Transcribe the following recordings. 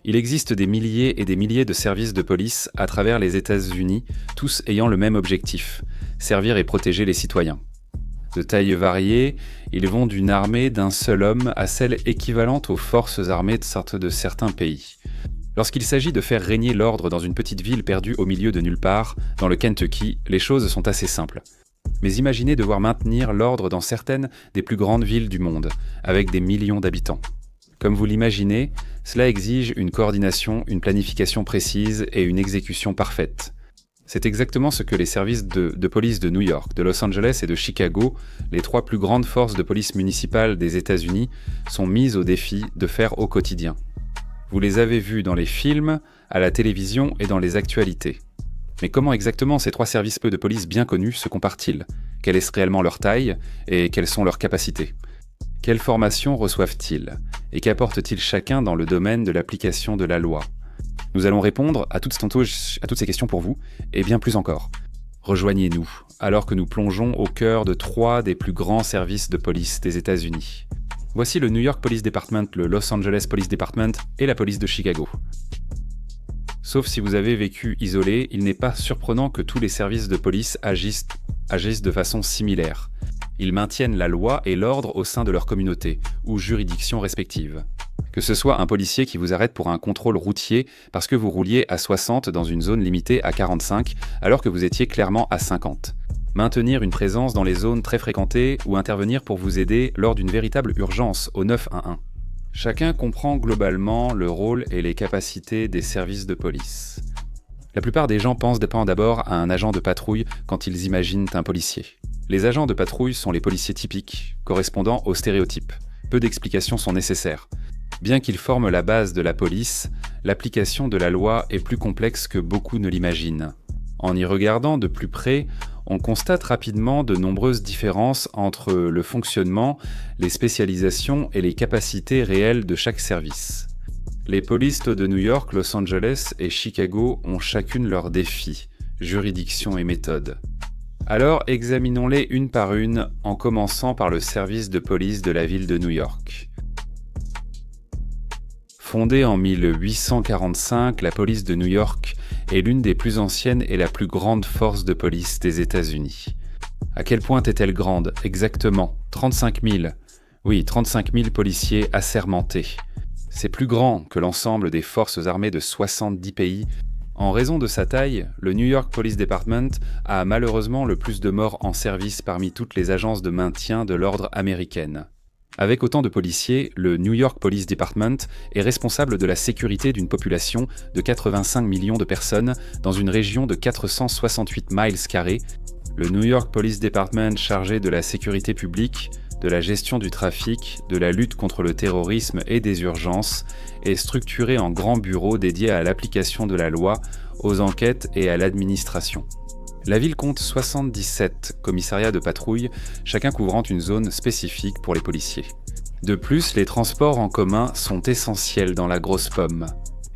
Il existe des milliers et des milliers de services de police à travers les États-Unis, tous ayant le même objectif, servir et protéger les citoyens. De taille variée, ils vont d'une armée d'un seul homme à celle équivalente aux forces armées de certains pays. Lorsqu'il s'agit de faire régner l'ordre dans une petite ville perdue au milieu de nulle part, dans le Kentucky, les choses sont assez simples. Mais imaginez devoir maintenir l'ordre dans certaines des plus grandes villes du monde, avec des millions d'habitants. Comme vous l'imaginez, cela exige une coordination, une planification précise et une exécution parfaite. C'est exactement ce que les services de police de New York, de Los Angeles et de Chicago, les trois plus grandes forces de police municipales des États-Unis, sont mises au défi de faire au quotidien. Vous les avez vus dans les films, à la télévision et dans les actualités. Mais comment exactement ces trois services de police bien connus se comparent-ils ? Quelle est réellement leur taille et quelles sont leurs capacités ? Quelle formation reçoivent-ils ? Et qu'apportent-ils chacun dans le domaine de l'application de la loi ? Nous allons répondre à toutes ces questions pour vous, et bien plus encore. Rejoignez-nous, alors que nous plongeons au cœur de trois des plus grands services de police des États-Unis. Voici le New York Police Department, le Los Angeles Police Department et la police de Chicago. Sauf si vous avez vécu isolé, il n'est pas surprenant que tous les services de police agissent de façon similaire. Ils maintiennent la loi et l'ordre au sein de leur communauté, ou juridiction respective. Que ce soit un policier qui vous arrête pour un contrôle routier parce que vous rouliez à 60 dans une zone limitée à 45 alors que vous étiez clairement à 50. Maintenir une présence dans les zones très fréquentées ou intervenir pour vous aider lors d'une véritable urgence au 911. Chacun comprend globalement le rôle et les capacités des services de police. La plupart des gens pensent d'abord à un agent de patrouille quand ils imaginent un policier. Les agents de patrouille sont les policiers typiques, correspondant aux stéréotypes. Peu d'explications sont nécessaires. Bien qu'ils forment la base de la police, l'application de la loi est plus complexe que beaucoup ne l'imaginent. En y regardant de plus près, on constate rapidement de nombreuses différences entre le fonctionnement, les spécialisations et les capacités réelles de chaque service. Les polices de New York, Los Angeles et Chicago ont chacune leurs défis, juridictions et méthodes. Alors examinons-les une par une, en commençant par le service de police de la ville de New York. Fondée en 1845, la police de New York est l'une des plus anciennes et la plus grande force de police des États-Unis. À quel point est-elle grande ? Exactement, 35 000. Oui, 35 000 policiers assermentés. C'est plus grand que l'ensemble des forces armées de 70 pays. En raison de sa taille, le New York Police Department a malheureusement le plus de morts en service parmi toutes les agences de maintien de l'ordre américaines. Avec autant de policiers, le New York Police Department est responsable de la sécurité d'une population de 85 millions de personnes dans une région de 468 miles carrés. Le New York Police Department chargé de la sécurité publique, de la gestion du trafic, de la lutte contre le terrorisme et des urgences est structuré en grands bureaux dédiés à l'application de la loi, aux enquêtes et à l'administration. La ville compte 77 commissariats de patrouille, chacun couvrant une zone spécifique pour les policiers. De plus, les transports en commun sont essentiels dans la grosse pomme.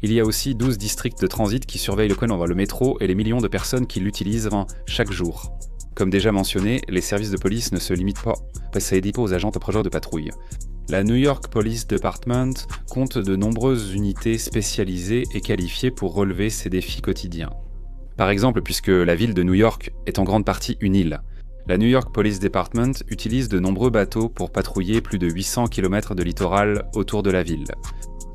Il y a aussi 12 districts de transit qui surveillent le métro et les millions de personnes qui l'utilisent chaque jour. Comme déjà mentionné, les services de police ne se limitent pas aux agents de patrouille. La New York Police Department compte de nombreuses unités spécialisées et qualifiées pour relever ces défis quotidiens. Par exemple, puisque la ville de New York est en grande partie une île, la New York Police Department utilise de nombreux bateaux pour patrouiller plus de 800 km de littoral autour de la ville.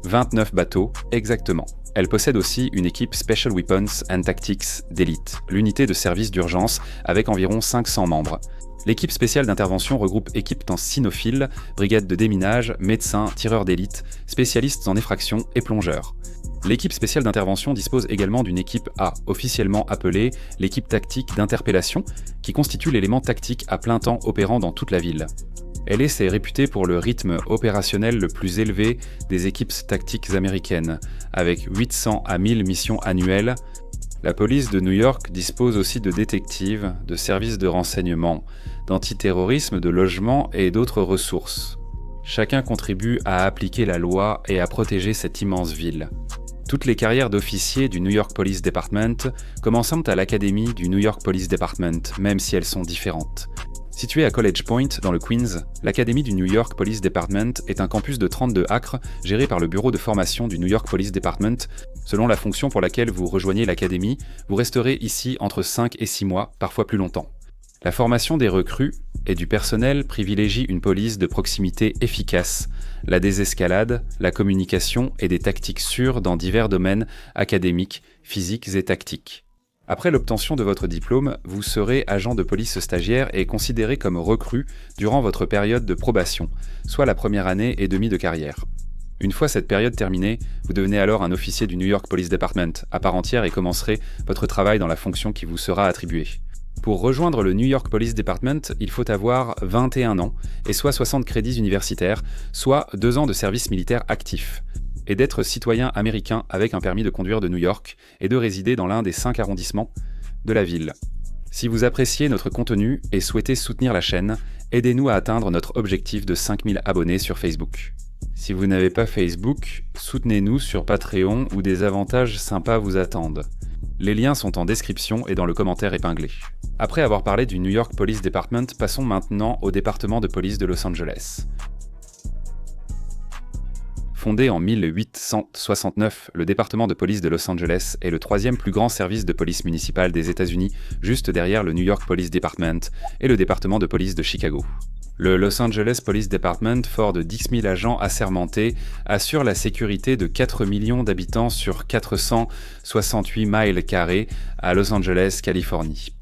29 bateaux, exactement. Elle possède aussi une équipe Special Weapons and Tactics d'élite, l'unité de service d'urgence avec environ 500 membres. L'équipe spéciale d'intervention regroupe équipes en cynophiles, brigades de déminage, médecins, tireurs d'élite, spécialistes en effraction et plongeurs. L'équipe spéciale d'intervention dispose également d'une équipe A, officiellement appelée l'équipe tactique d'interpellation, qui constitue l'élément tactique à plein temps opérant dans toute la ville. Elle est réputée pour le rythme opérationnel le plus élevé des équipes tactiques américaines, avec 800 à 1000 missions annuelles. La police de New York dispose aussi de détectives, de services de renseignement, d'antiterrorisme, de logement et d'autres ressources. Chacun contribue à appliquer la loi et à protéger cette immense ville. Toutes les carrières d'officiers du New York Police Department commencent à l'académie du New York Police Department, même si elles sont différentes. Située à College Point, dans le Queens, l'Académie du New York Police Department est un campus de 32 acres géré par le bureau de formation du New York Police Department. Selon la fonction pour laquelle vous rejoignez l'académie, vous resterez ici entre 5 et 6 mois, parfois plus longtemps. La formation des recrues et du personnel privilégie une police de proximité efficace, la désescalade, la communication et des tactiques sûres dans divers domaines académiques, physiques et tactiques. Après l'obtention de votre diplôme, vous serez agent de police stagiaire et considéré comme recrue durant votre période de probation, soit la première année et demie de carrière. Une fois cette période terminée, vous devenez alors un officier du New York Police Department à part entière et commencerez votre travail dans la fonction qui vous sera attribuée. Pour rejoindre le New York Police Department, il faut avoir 21 ans et soit 60 crédits universitaires, soit 2 ans de service militaire actif, et d'être citoyen américain avec un permis de conduire de New York et de résider dans l'un des 5 arrondissements de la ville. Si vous appréciez notre contenu et souhaitez soutenir la chaîne, aidez-nous à atteindre notre objectif de 5000 abonnés sur Facebook. Si vous n'avez pas Facebook, soutenez-nous sur Patreon où des avantages sympas vous attendent. Les liens sont en description et dans le commentaire épinglé. Après avoir parlé du New York Police Department, passons maintenant au département de police de Los Angeles. Fondé en 1869, le département de police de Los Angeles est le 3e plus grand service de police municipale des États-Unis, juste derrière le New York Police Department et le département de police de Chicago. Le Los Angeles Police Department, fort de 10 000 agents assermentés, assure la sécurité de 4 millions d'habitants sur 468 miles carrés à Los Angeles, Californie.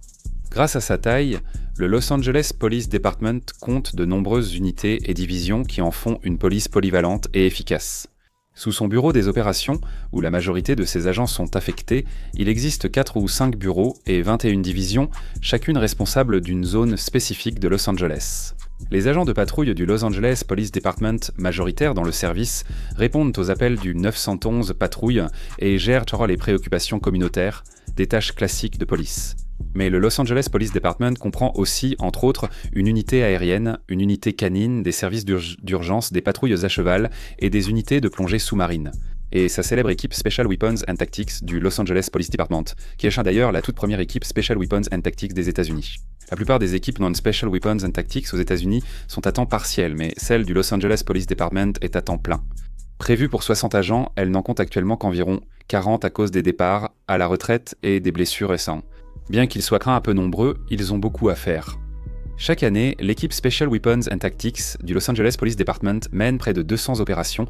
Grâce à sa taille, le Los Angeles Police Department compte de nombreuses unités et divisions qui en font une police polyvalente et efficace. Sous son bureau des opérations, où la majorité de ses agents sont affectés, il existe 4 ou 5 bureaux et 21 divisions, chacune responsable d'une zone spécifique de Los Angeles. Les agents de patrouille du Los Angeles Police Department, majoritaires dans le service, répondent aux appels du 911 patrouille et gèrent les préoccupations communautaires, des tâches classiques de police. Mais le Los Angeles Police Department comprend aussi, entre autres, une unité aérienne, une unité canine, des services d'urgence, des patrouilles à cheval et des unités de plongée sous-marine. Et sa célèbre équipe Special Weapons and Tactics du Los Angeles Police Department, qui est d'ailleurs la toute première équipe Special Weapons and Tactics des États-Unis. La plupart des équipes non-Special Weapons and Tactics aux États-Unis sont à temps partiel, mais celle du Los Angeles Police Department est à temps plein. Prévue pour 60 agents, elle n'en compte actuellement qu'environ 40 à cause des départs, à la retraite et des blessures récentes. Bien qu'ils soient un peu nombreux, ils ont beaucoup à faire. Chaque année, l'équipe Special Weapons and Tactics du Los Angeles Police Department mène près de 200 opérations.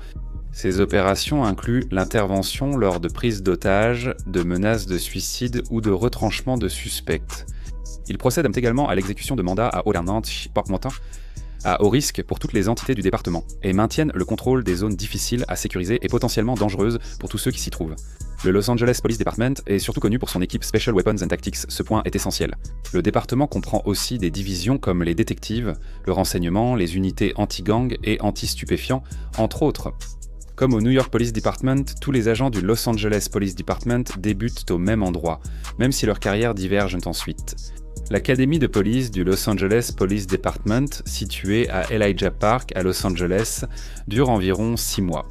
Ces opérations incluent l'intervention lors de prises d'otages, de menaces de suicide ou de retranchement de suspects. Ils procèdent également à l'exécution de mandats à haut risque pour toutes les entités du département et maintiennent le contrôle des zones difficiles à sécuriser et potentiellement dangereuses pour tous ceux qui s'y trouvent. Le Los Angeles Police Department est surtout connu pour son équipe Special Weapons and Tactics, ce point est essentiel. Le département comprend aussi des divisions comme les détectives, le renseignement, les unités anti-gang et anti-stupéfiants, entre autres. Comme au New York Police Department, tous les agents du Los Angeles Police Department débutent au même endroit, même si leurs carrières divergent ensuite. L'Académie de police du Los Angeles Police Department, située à Elijah Park à Los Angeles, dure environ 6 mois.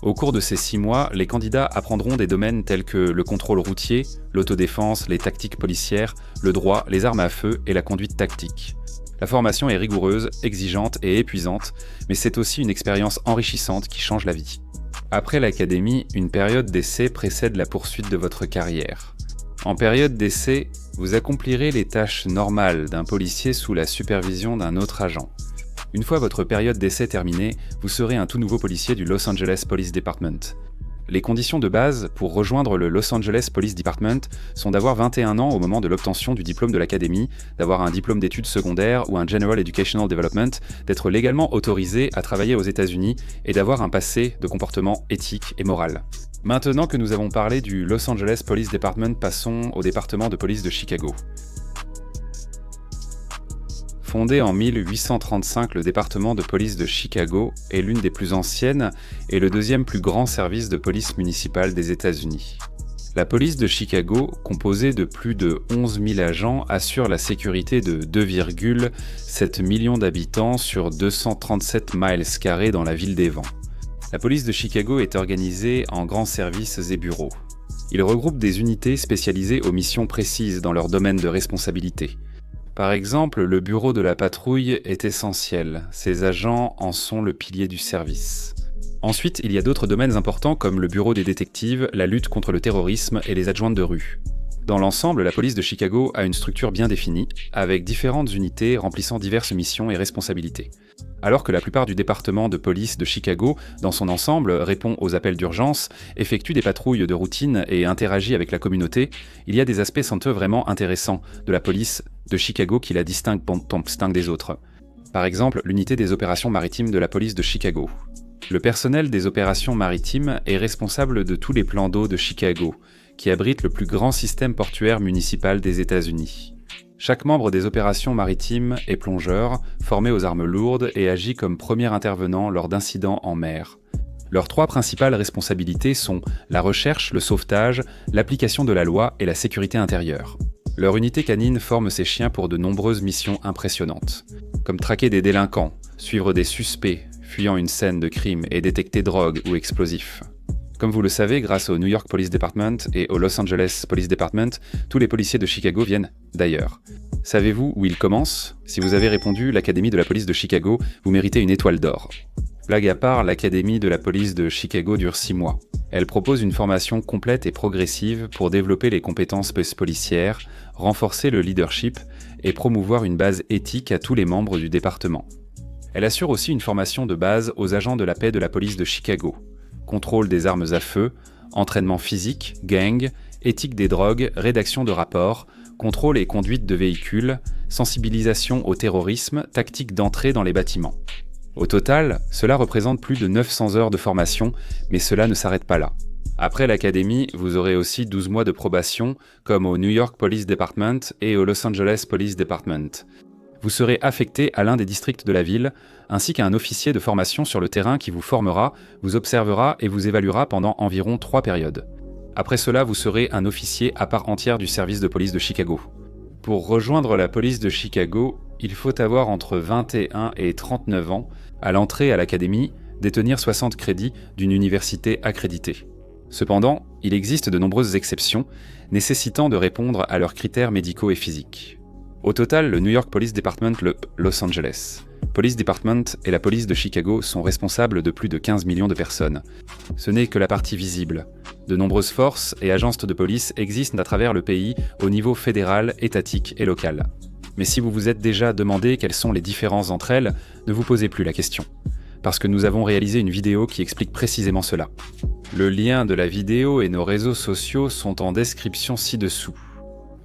Au cours de ces 6 mois, les candidats apprendront des domaines tels que le contrôle routier, l'autodéfense, les tactiques policières, le droit, les armes à feu et la conduite tactique. La formation est rigoureuse, exigeante et épuisante, mais c'est aussi une expérience enrichissante qui change la vie. Après l'académie, une période d'essai précède la poursuite de votre carrière. En période d'essai, vous accomplirez les tâches normales d'un policier sous la supervision d'un autre agent. Une fois votre période d'essai terminée, vous serez un tout nouveau policier du Los Angeles Police Department. Les conditions de base pour rejoindre le Los Angeles Police Department sont d'avoir 21 ans au moment de l'obtention du diplôme de l'académie, d'avoir un diplôme d'études secondaires ou un General Educational Development, d'être légalement autorisé à travailler aux États-Unis et d'avoir un passé de comportement éthique et moral. Maintenant que nous avons parlé du Los Angeles Police Department, passons au département de police de Chicago. Fondé en 1835, le département de police de Chicago est l'une des plus anciennes et le 2e plus grand service de police municipale des États-Unis. La police de Chicago, composée de plus de 11 000 agents, assure la sécurité de 2,7 millions d'habitants sur 237 miles carrés dans la ville des Vents. La police de Chicago est organisée en grands services et bureaux. Il regroupe des unités spécialisées aux missions précises dans leur domaine de responsabilité. Par exemple, le bureau de la patrouille est essentiel. Ses agents en sont le pilier du service. Ensuite, il y a d'autres domaines importants comme le bureau des détectives, la lutte contre le terrorisme et les adjointes de rue. Dans l'ensemble, la police de Chicago a une structure bien définie, avec différentes unités remplissant diverses missions et responsabilités. Alors que la plupart du département de police de Chicago, dans son ensemble, répond aux appels d'urgence, effectue des patrouilles de routine et interagit avec la communauté, il y a des aspects sans eux vraiment intéressants de la police de Chicago qui la distinguent des autres. Par exemple, l'unité des opérations maritimes de la police de Chicago. Le personnel des opérations maritimes est responsable de tous les plans d'eau de Chicago, qui abrite le plus grand système portuaire municipal des États-Unis. Chaque membre des opérations maritimes est plongeur, formé aux armes lourdes et agit comme premier intervenant lors d'incidents en mer. Leurs 3 principales responsabilités sont la recherche, le sauvetage, l'application de la loi et la sécurité intérieure. Leur unité canine forme ces chiens pour de nombreuses missions impressionnantes, comme traquer des délinquants, suivre des suspects, fuyant une scène de crime et détecter drogue ou explosifs. Comme vous le savez, grâce au New York Police Department et au Los Angeles Police Department, tous les policiers de Chicago viennent d'ailleurs. Savez-vous où ils commencent? Si vous avez répondu l'Académie de la police de Chicago, vous méritez une étoile d'or. Blague à part, l'Académie de la police de Chicago dure 6 mois. Elle propose une formation complète et progressive pour développer les compétences policières, renforcer le leadership et promouvoir une base éthique à tous les membres du département. Elle assure aussi une formation de base aux agents de la paix de la police de Chicago. Contrôle des armes à feu, entraînement physique, gang, éthique des drogues, rédaction de rapports, contrôle et conduite de véhicules, sensibilisation au terrorisme, tactique d'entrée dans les bâtiments. Au total, cela représente plus de 900 heures de formation, mais cela ne s'arrête pas là. Après l'académie, vous aurez aussi 12 mois de probation, comme au New York Police Department et au Los Angeles Police Department. Vous serez affecté à l'un des districts de la ville, ainsi qu'à un officier de formation sur le terrain qui vous formera, vous observera et vous évaluera pendant environ 3 périodes. Après cela, vous serez un officier à part entière du service de police de Chicago. Pour rejoindre la police de Chicago, il faut avoir entre 21 et 39 ans, à l'entrée à l'académie, détenir 60 crédits d'une université accréditée. Cependant, il existe de nombreuses exceptions, nécessitant de répondre à leurs critères médicaux et physiques. Au total, le New York Police Department, le Los Angeles Police Department et la police de Chicago sont responsables de plus de 15 millions de personnes. Ce n'est que la partie visible. De nombreuses forces et agences de police existent à travers le pays au niveau fédéral, étatique et local. Mais si vous vous êtes déjà demandé quelles sont les différences entre elles, ne vous posez plus la question. Parce que nous avons réalisé une vidéo qui explique précisément cela. Le lien de la vidéo et nos réseaux sociaux sont en description ci-dessous.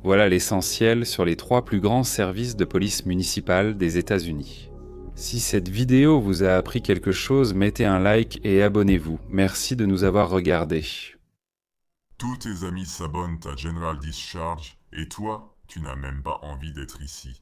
Voilà l'essentiel sur les 3 plus grands services de police municipale des États-Unis. Si cette vidéo vous a appris quelque chose, mettez un like et abonnez-vous. Merci de nous avoir regardés. Tous tes amis s'abonnent à General Discharge et toi, tu n'as même pas envie d'être ici.